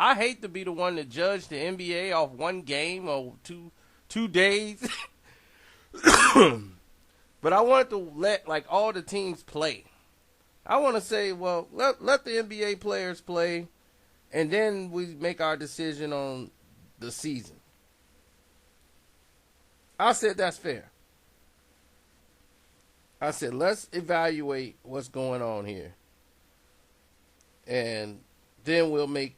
I hate to be the one to judge the NBA off one game or two days, but I wanted to let like all the teams play. I want to say, well, let the NBA players play, and then we make our decision on the season. I said that's fair. I said let's evaluate what's going on here, and then we'll make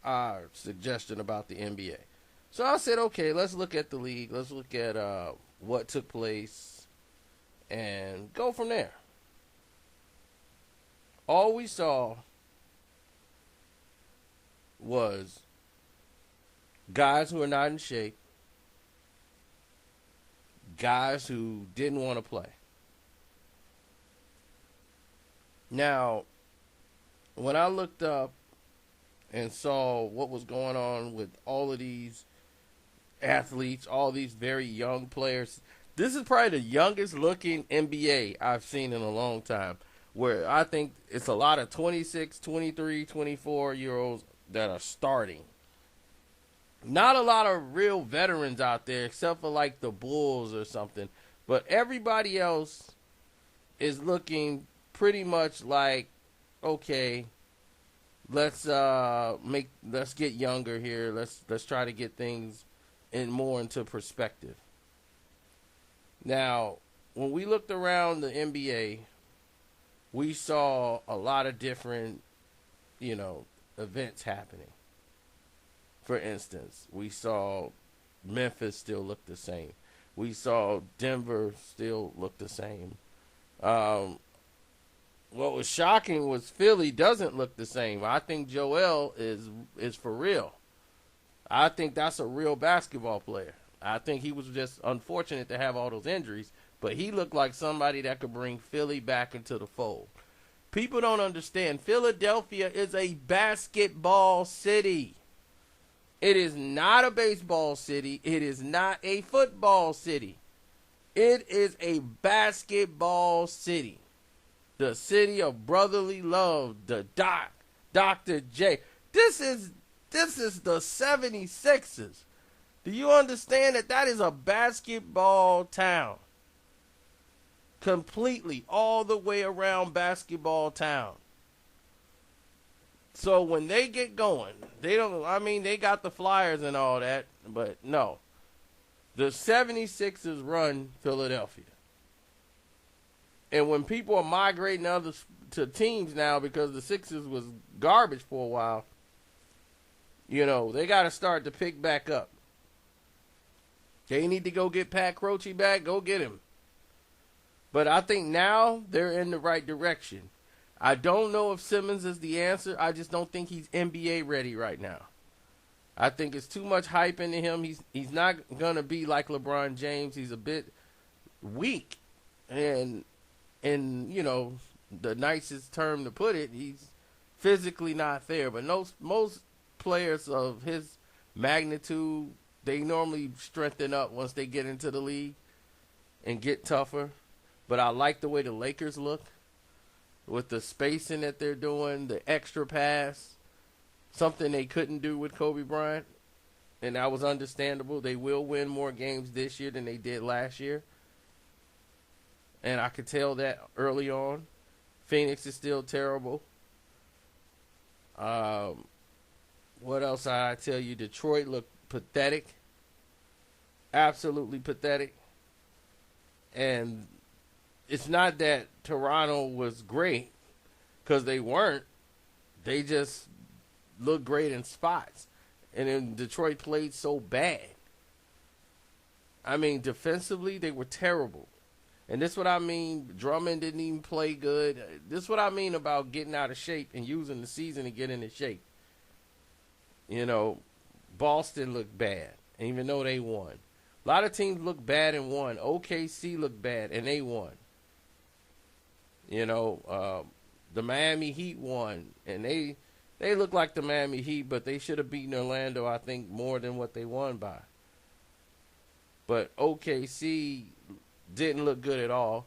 our suggestion about the NBA. So I said, okay, let's look at the league. Let's look at what took place, and go from there. All we saw was guys who are not in shape, guys who didn't want to play. Now, when I looked up and saw what was going on with all of these athletes, all these very young players, this is probably the youngest looking NBA I've seen in a long time, where I think it's a lot of 26, 23, 24-year-olds that are starting. Not a lot of real veterans out there, except for like the Bulls or something. But everybody else is looking pretty much like, okay, let's get younger here. Let's try to get things more into perspective. Now, when we looked around the NBA, we saw a lot of different, events happening. For instance, we saw Memphis still look the same. We saw Denver still look the same. What was shocking was Philly doesn't look the same. I think Joel is for real. I think that's a real basketball player. I think he was just unfortunate to have all those injuries, but he looked like somebody that could bring Philly back into the fold. People don't understand. Philadelphia is a basketball city. It is not a baseball city. It is not a football city. It is a basketball city. The city of brotherly love, the Dr. J. This is the 76ers. Do you understand that is a basketball town? Completely, all the way around basketball town. So when they get going, they got the Flyers and all that, but no. The 76ers run Philadelphia. And when people are migrating to teams now because the Sixers was garbage for a while, they got to start to pick back up. They need to go get Pat Croce back, go get him. But I think now they're in the right direction. I don't know if Simmons is the answer. I just don't think he's NBA ready right now. I think it's too much hype into him. He's not going to be like LeBron James. He's a bit weak. And the nicest term to put it, he's physically not there. But most players of his magnitude, they normally strengthen up once they get into the league and get tougher. But I like the way the Lakers look with the spacing that they're doing, the extra pass, something they couldn't do with Kobe Bryant, and that was understandable. They will win more games this year than they did last year, and I could tell that early on. Phoenix is still terrible. What else I tell you? Detroit looked pathetic, absolutely pathetic, and it's not that Toronto was great, because they weren't. They just looked great in spots. And then Detroit played so bad. I mean, defensively, they were terrible. And this is what I mean. Drummond didn't even play good. This is what I mean about getting out of shape and using the season to get into shape. Boston looked bad, even though they won. A lot of teams look bad and won. OKC looked bad, and they won. The Miami Heat won, and they look like the Miami Heat, but they should have beaten Orlando, I think, more than what they won by. But OKC didn't look good at all.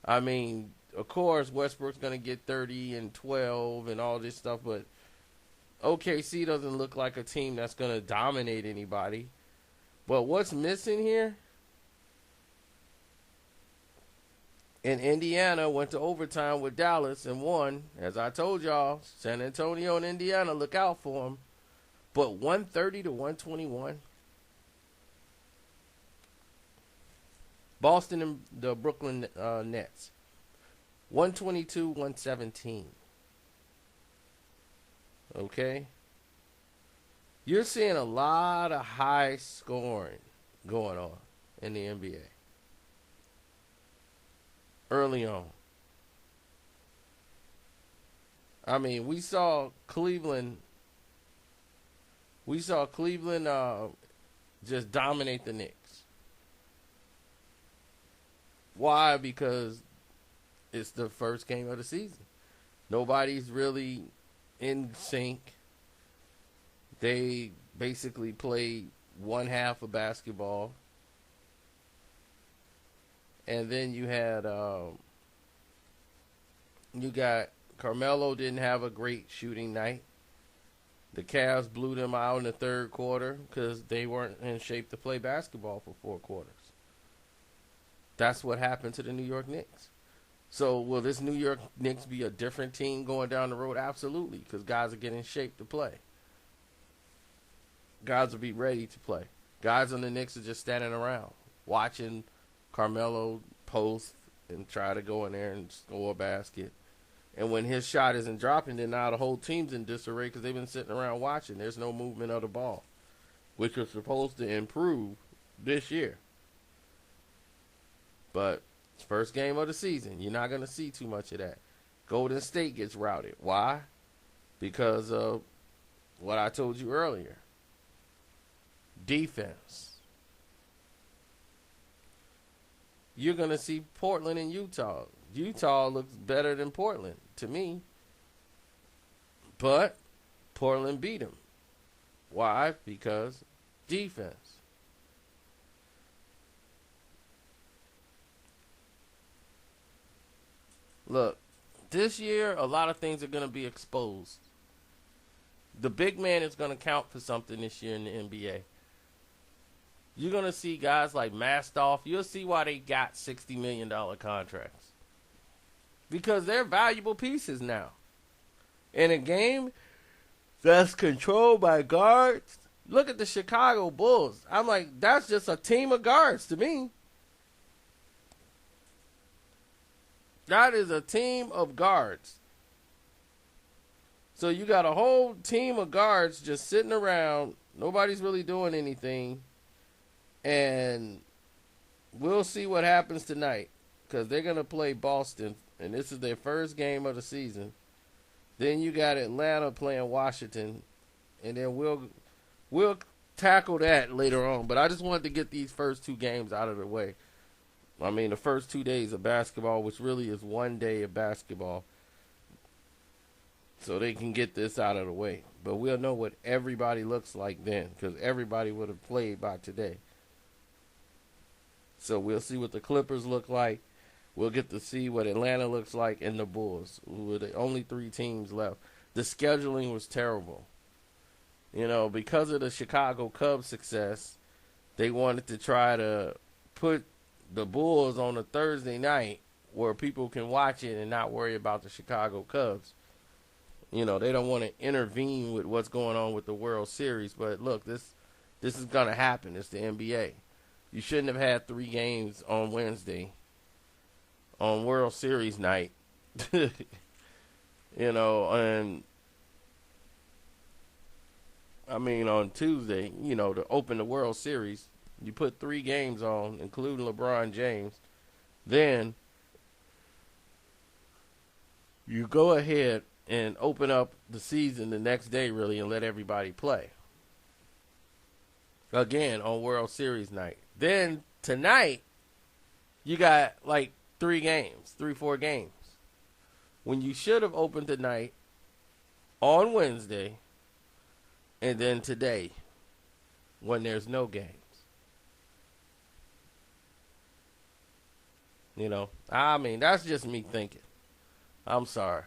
I mean, of course, Westbrook's going to get 30 and 12 and all this stuff, but OKC doesn't look like a team that's going to dominate anybody. But what's missing here? And Indiana went to overtime with Dallas and won. As I told y'all, San Antonio and Indiana, look out for them. But 130 to 121. Boston and the Brooklyn Nets. 122, 117. Okay? You're seeing a lot of high scoring going on in the NBA. Early on. I mean, we saw Cleveland just dominate the Knicks. Why? Because it's the first game of the season. Nobody's really in sync. They basically played one half of basketball. And then you got Carmelo didn't have a great shooting night. The Cavs blew them out in the third quarter because they weren't in shape to play basketball for 4 quarters. That's what happened to the New York Knicks. So will this New York Knicks be a different team going down the road? Absolutely, because guys are getting in shape to play. Guys will be ready to play. Guys on the Knicks are just standing around watching Carmelo post and try to go in there and score a basket. And when his shot isn't dropping, then now the whole team's in disarray because they've been sitting around watching. There's no movement of the ball, which was supposed to improve this year. But it's first game of the season. You're not going to see too much of that. Golden State gets routed. Why? Because of what I told you earlier. Defense. You're going to see Portland and Utah. Utah looks better than Portland to me. But Portland beat them. Why? Because defense. Look, this year a lot of things are going to be exposed. The big man is going to count for something this year in the NBA. You're going to see guys like Mastoff. You'll see why they got $60 million contracts. Because they're valuable pieces now. In a game that's controlled by guards, look at the Chicago Bulls. I'm like, that's just a team of guards to me. That is a team of guards. So you got a whole team of guards just sitting around. Nobody's really doing anything. And we'll see what happens tonight. Because they're going to play Boston. And this is their first game of the season. Then you got Atlanta playing Washington. And then we'll tackle that later on. But I just wanted to get these first 2 games out of the way. I mean, the first 2 days of basketball, which really is one day of basketball. So they can get this out of the way. But we'll know what everybody looks like then. Because everybody would have played by today. So we'll see what the Clippers look like. We'll get to see what Atlanta looks like and the Bulls, who are the only 3 teams left. The scheduling was terrible. You know, because of the Chicago Cubs success, they wanted to try to put the Bulls on a Thursday night where people can watch it and not worry about the Chicago Cubs. You know, they don't want to intervene with what's going on with the World Series. But look, this is going to happen. It's the NBA. You shouldn't have had 3 games on Wednesday on World Series night. You know, and I mean on Tuesday, you know, to open the World Series, you put 3 games on, including LeBron James. Then you go ahead and open up the season the next day, really, and let everybody play. Again, on World Series night. Then tonight, you got like 3 games, 3-4 games. When you should have opened tonight, on Wednesday, and then today, when there's no games. You know, I mean, that's just me thinking. I'm sorry.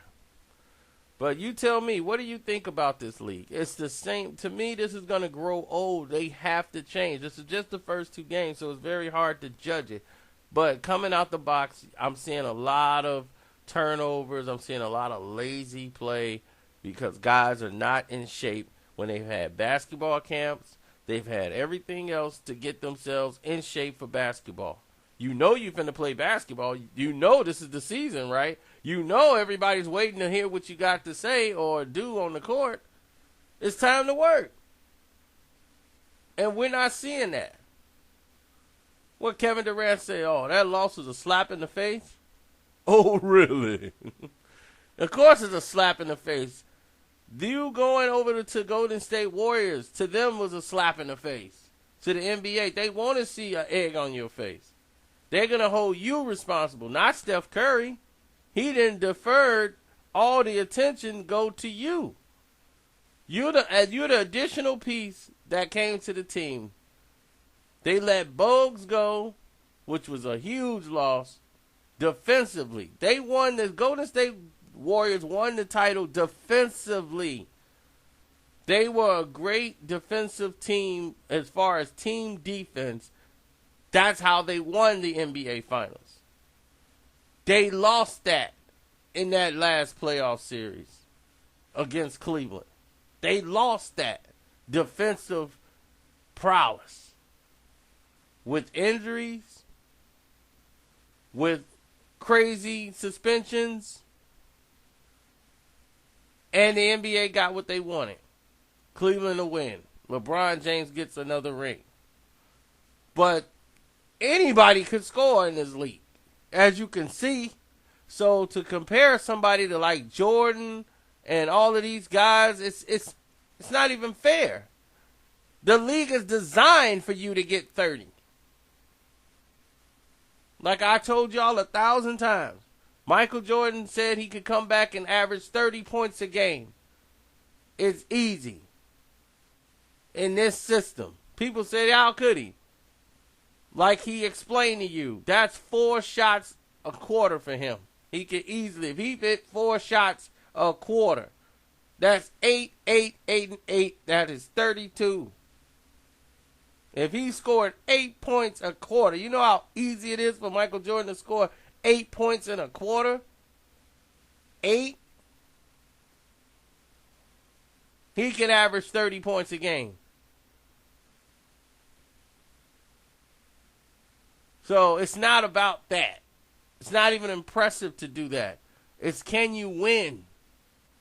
But you tell me, what do you think about this league? It's the same. To me, this is going to grow old. They have to change. This is just the first 2 games, so it's very hard to judge it. But coming out the box, I'm seeing a lot of turnovers. I'm seeing a lot of lazy play because guys are not in shape when they've had basketball camps. They've had everything else to get themselves in shape for basketball. You know you're finna play basketball. You know this is the season, right? You know everybody's waiting to hear what you got to say or do on the court. It's time to work. And we're not seeing that. What Kevin Durant say? Oh, that loss was a slap in the face? Oh, really? Of course it's a slap in the face. You going over to Golden State Warriors, to them was a slap in the face. To the NBA, they want to see an egg on your face. They're going to hold you responsible, not Steph Curry. He didn't deferred all the attention go to you. You're the additional piece that came to the team. They let Bogues go, which was a huge loss, defensively. They won the Golden State Warriors won the title defensively. They were a great defensive team as far as team defense. That's how they won the NBA Finals. They lost that in that last playoff series against Cleveland. They lost that defensive prowess with injuries, with crazy suspensions, and the NBA got what they wanted. Cleveland to win. LeBron James gets another ring. But anybody could score in this league, as you can see. So to compare somebody to like Jordan and all of these guys, it's not even fair. The league is designed for you to get 30. Like I told y'all 1,000 times. Michael Jordan said he could come back and average 30 points a game. It's easy. In this system. People say, how could he? Like he explained to you, that's 4 shots a quarter for him. He could easily, if he hit 4 shots a quarter, that's 8, 8, 8, and 8. That is 32. If he scored 8 points a quarter, you know how easy it is for Michael Jordan to score 8 points in a quarter? 8? He could average 30 points a game. So it's not about that. It's not even impressive to do that. It's can you win?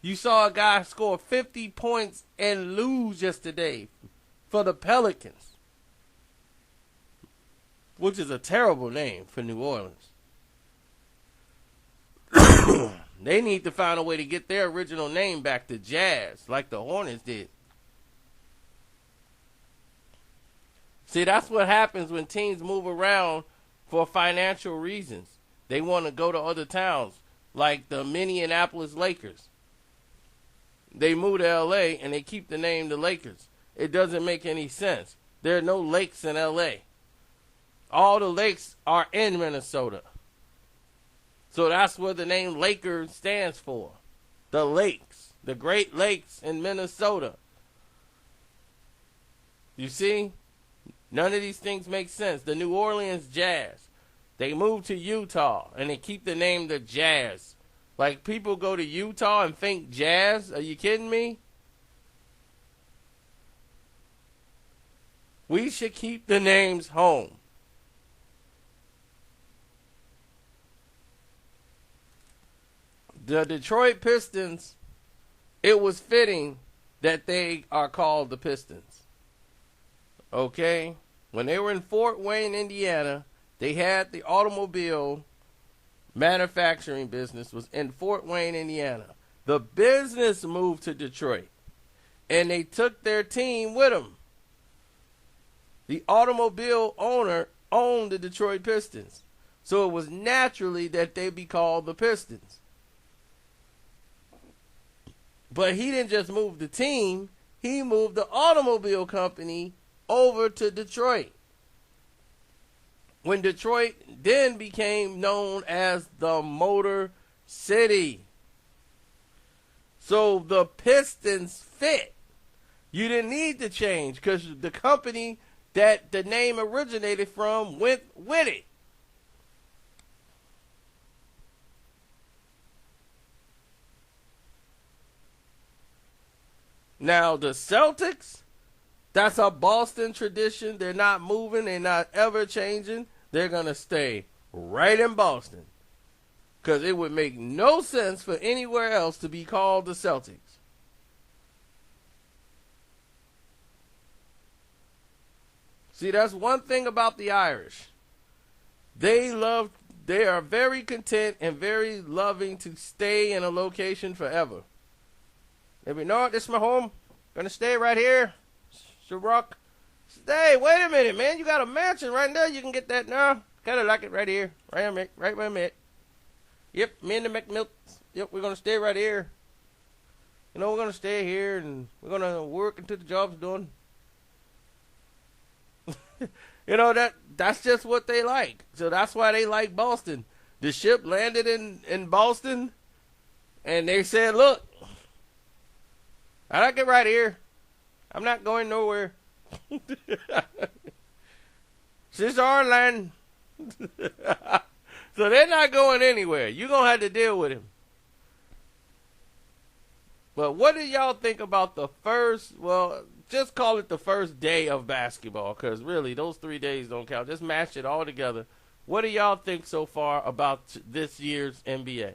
You saw a guy score 50 points and lose yesterday for the Pelicans, which is a terrible name for New Orleans. They need to find a way to get their original name back to Jazz, like the Hornets did. See, that's what happens when teams move around for financial reasons. They want to go to other towns, like the Minneapolis Lakers. They move to L.A. and they keep the name the Lakers. It doesn't make any sense. There are no lakes in L.A. All the lakes are in Minnesota. So that's what the name Lakers stands for. The lakes. The Great Lakes in Minnesota. You see? None of these things make sense. The New Orleans Jazz. They moved to Utah and they keep the name the Jazz. Like people go to Utah and think Jazz? Are you kidding me? We should keep the names home. The Detroit Pistons, it was fitting that they are called the Pistons. Okay? When they were in Fort Wayne, Indiana, they had the automobile manufacturing business was in Fort Wayne, Indiana. The business moved to Detroit, and they took their team with them. The automobile owner owned the Detroit Pistons, so it was naturally that they be called the Pistons. But he didn't just move the team, he moved the automobile company over to Detroit. When Detroit then became known as the Motor City. So the Pistons fit. You didn't need to change because the company that the name originated from went with it. Now the Celtics, that's a Boston tradition. They're not moving. They're not ever changing. They're going to stay right in Boston. Because it would make no sense for anywhere else to be called the Celtics. See, that's one thing about the Irish. They are very content and very loving to stay in a location forever. They be, no, this is my home. Gonna stay right here. Sherrock. Stay, wait a minute, man. You got a mansion right there. You can get that now. Kinda like it right here. Right where I'm at. Yep, me and the McMilk. Yep, we're gonna stay right here. You know, we're gonna stay here and we're gonna work until the job's done. You know, that's just what they like. So that's why they like Boston. The ship landed in Boston and they said, look, I like it right here. I'm not going nowhere. This is our land. So they're not going anywhere. You're going to have to deal with him. But what do y'all think about the first, well, just call it the first day of basketball, because really those 3 days don't count. Just match it all together. What do y'all think so far about this year's NBA?